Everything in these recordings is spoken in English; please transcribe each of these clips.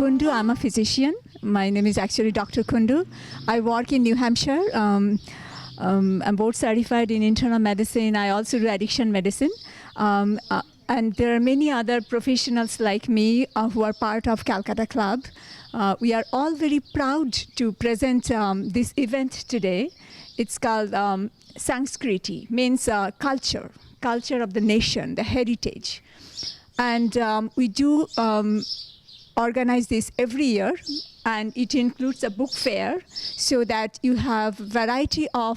Kundu. I'm a physician. My name is actually Dr. Kundu. I work in New Hampshire. I'm board certified in internal medicine. I also do addiction medicine. And there are many other professionals like me who are part of Calcutta Club. We are all very proud to present this event today. It's called Sanskriti, means culture of the nation, the heritage. And we do organize this every year, and it includes a book fair so that you have variety of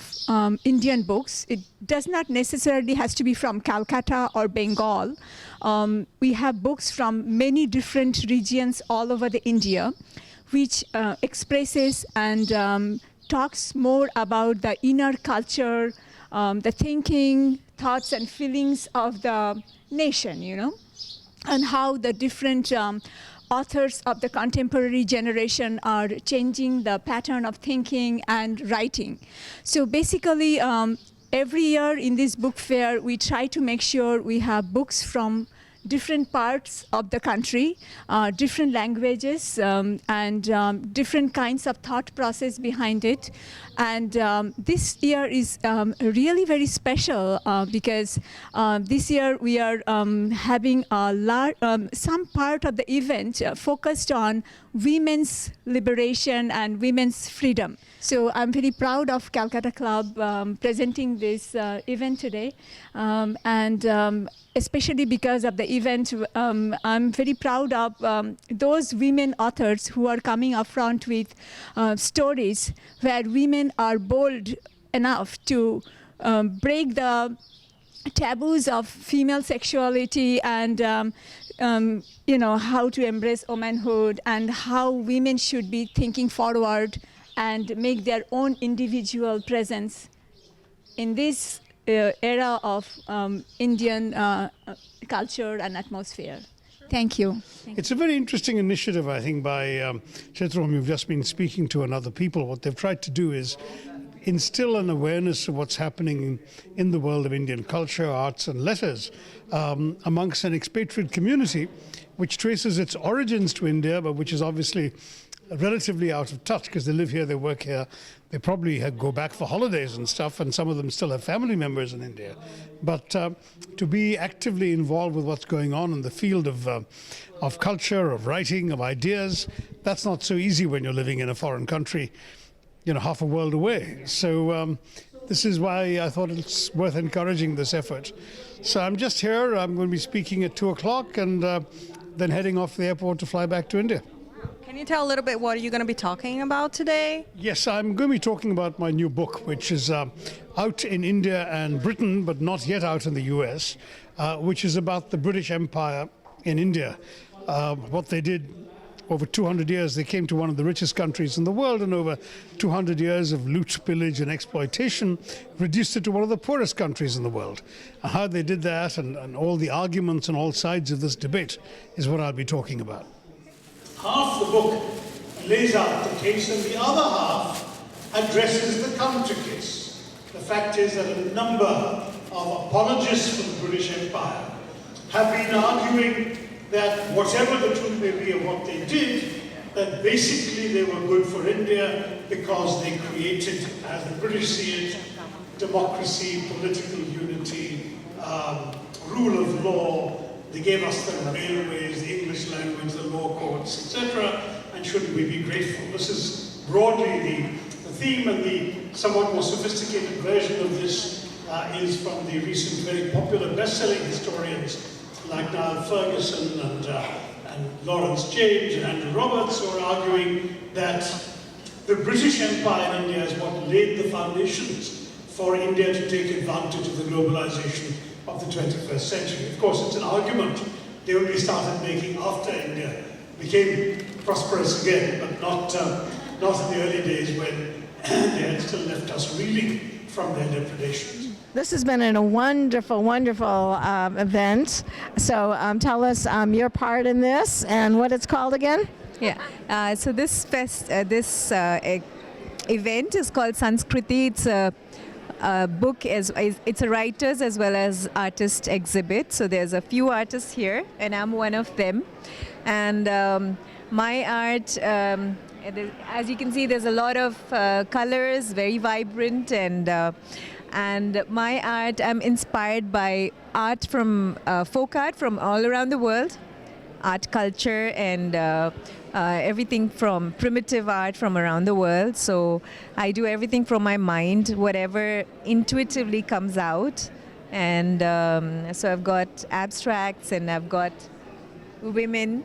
Indian books. It does not necessarily has to be from Calcutta or Bengal. We have books from many different regions all over the India, which expresses and talks more about the inner culture, the thinking, thoughts and feelings of the nation, you know, and how the different authors of the contemporary generation are changing the pattern of thinking and writing. So basically, every year in this book fair, we try to make sure we have books from different parts of the country, different languages, and different kinds of thought process behind it. And this year is really very special because this year we are having a some part of the event focused on women's liberation and women's freedom. So I'm very proud of Calcutta Club presenting this event today, and especially because of the event, I'm very proud of those women authors who are coming up front with stories where women are bold enough to break the taboos of female sexuality and you know, how to embrace womanhood and how women should be thinking forward and make their own individual presence in this era of Indian culture and atmosphere. Thank you. It's a very interesting initiative, I think, by Chaitram, you've just been speaking to, and other people. What they've tried to do is instill an awareness of what's happening in the world of Indian culture, arts and letters amongst an expatriate community which traces its origins to India, but which is obviously relatively out of touch because they live here, they work here, they probably go back for holidays and stuff, and some of them still have family members in India. But to be actively involved with what's going on in the field of culture, of writing, of ideas, that's not so easy when you're living in a foreign country, you know, half a world away. So this is why I thought it's worth encouraging this effort. So I'm just here, I'm going to be speaking at 2 o'clock and then heading off the airport to fly back to India. Can you tell a little bit what are you going to be talking about today? Yes, I'm going to be talking about my new book, which is out in India and Britain, but not yet out in the US, which is about the British Empire in India. What they did over 200 years, they came to one of the richest countries in the world, and over 200 years of loot, pillage and exploitation reduced it to one of the poorest countries in the world. And how they did that and all the arguments on all sides of this debate is what I'll be talking about. Half the book lays out the case and the other half addresses the counter case. The fact is that a number of apologists for the British Empire have been arguing that whatever the truth may be of what they did, that basically they were good for India because they created, as the British see it, democracy, political unity, rule of law. They gave us the railways, the English language, the law courts, etc. And shouldn't we be grateful? This is broadly the theme, and the somewhat more sophisticated version of this is from the recent very popular best-selling historians like Niall Ferguson and Lawrence James and Andrew Roberts, who are arguing that the British Empire in India is what laid the foundations for India to take advantage of the globalization of the 21st century. Of course, it's an argument they only started making after India became prosperous again, but not in the early days when they had still left us reeling from their depredations. This has been a wonderful, wonderful event. So tell us your part in this and what it's called again. Yeah. So this event is called Sanskriti. It's a book, it's a writers as well as artist exhibit. So there's a few artists here, and I'm one of them. And My art, as you can see, there's a lot of colors, very vibrant, and my art, I'm inspired by art from folk art from all around the world, art culture, and everything from primitive art from around the world. So I do everything from my mind, whatever intuitively comes out. And so I've got abstracts, and I've got women.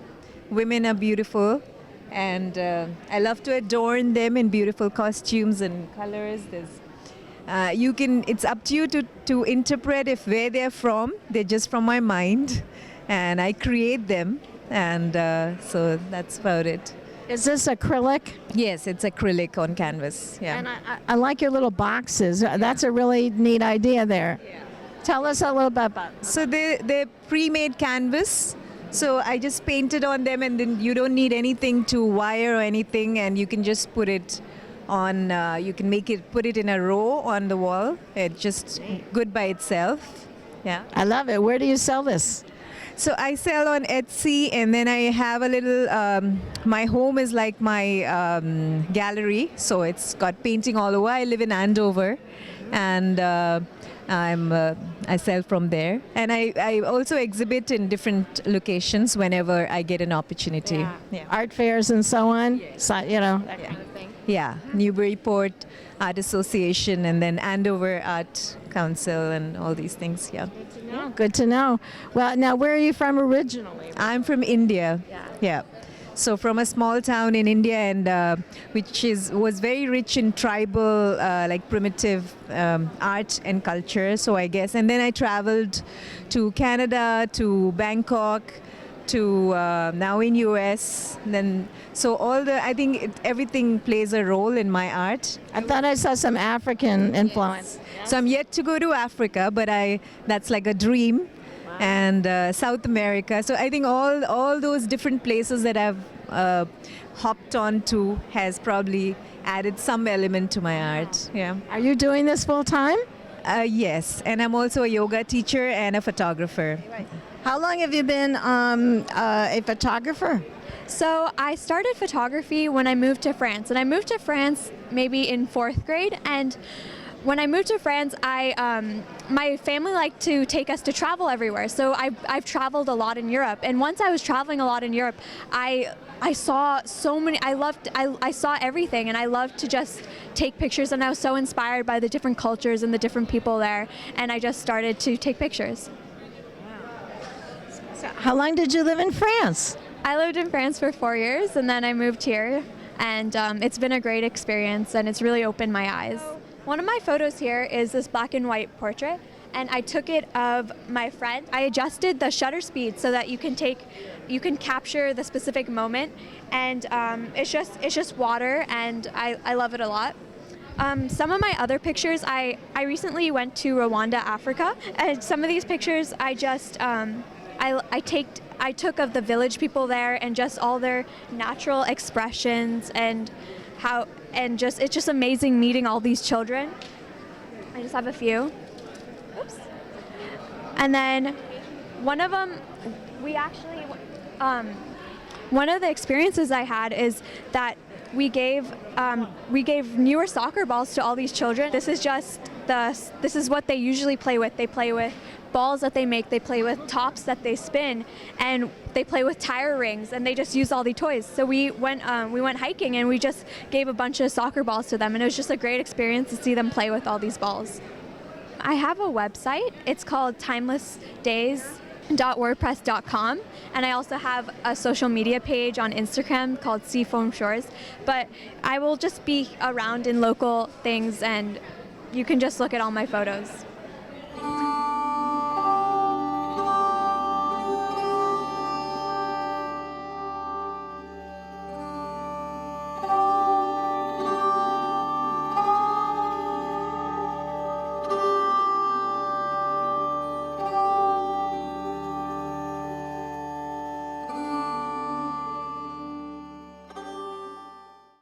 Women are beautiful, and I love to adorn them in beautiful costumes and colors. It's up to you to interpret if where they're from. They're just from my mind, and I create them, and so that's about it. Is this acrylic? Yes, it's acrylic on canvas. Yeah. And I like your little boxes. That's a really neat idea there. Yeah. Tell us a little bit about it. So they're pre-made canvas. So I just painted on them, and then you don't need anything to wire or anything, and you can just put it on. You can put it in a row on the wall. It's just good by itself. Yeah. I love it. Where do you sell this? So I sell on Etsy, and then I have a little. My home is like my gallery, so it's got painting all over. I live in Andover, and I sell from there, and I also exhibit in different locations whenever I get an opportunity. Yeah. Art fairs and so on. So, that kind of thing. Yeah, Newburyport Art Association, and then Andover Art Council, and all these things. Yeah. Good to know. Well, now where are you from originally? I'm from India. Yeah. So from a small town in India, and which was very rich in tribal, like primitive art and culture. So I guess, and then I traveled to Canada, to Bangkok, to now in US. Then so I think everything plays a role in my art. I thought I saw some African influence. So I'm yet to go to Africa, but that's like a dream. And South America. So I think all those different places that I've hopped on to has probably added some element to my art. Yeah. Are you doing this full time? Yes, and I'm also a yoga teacher and a photographer. How long have you been a photographer? So I started photography when I moved to France, and I moved to France maybe in 4th grade. And when I moved to France, my family liked to take us to travel everywhere. So I've traveled a lot in Europe, and once I was traveling a lot in Europe, I saw so many. I saw everything, and I loved to just take pictures. And I was so inspired by the different cultures and the different people there, and I just started to take pictures. So how long did you live in France? I lived in France for 4 years, and then I moved here, and it's been a great experience, and it's really opened my eyes. One of my photos here is this black and white portrait, and I took it of my friend. I adjusted the shutter speed so that you can capture the specific moment, and it's just water, and I love it a lot. Some of my other pictures, I recently went to Rwanda, Africa, and some of these pictures I just I took of the village people there, and just all their natural expressions, and it's just amazing meeting all these children. I just have a few. Oops. And then one of them, one of the experiences I had is that we gave newer soccer balls to all these children. This is what they usually play with. They play with balls that they make, they play with tops that they spin, and they play with tire rings, and they just use all the toys. So we went hiking, and we just gave a bunch of soccer balls to them, and it was just a great experience to see them play with all these balls. I have a website. It's called timelessdays.wordpress.com, and I also have a social media page on Instagram called Seafoam Shores. But I will just be around in local things, and you can just look at all my photos.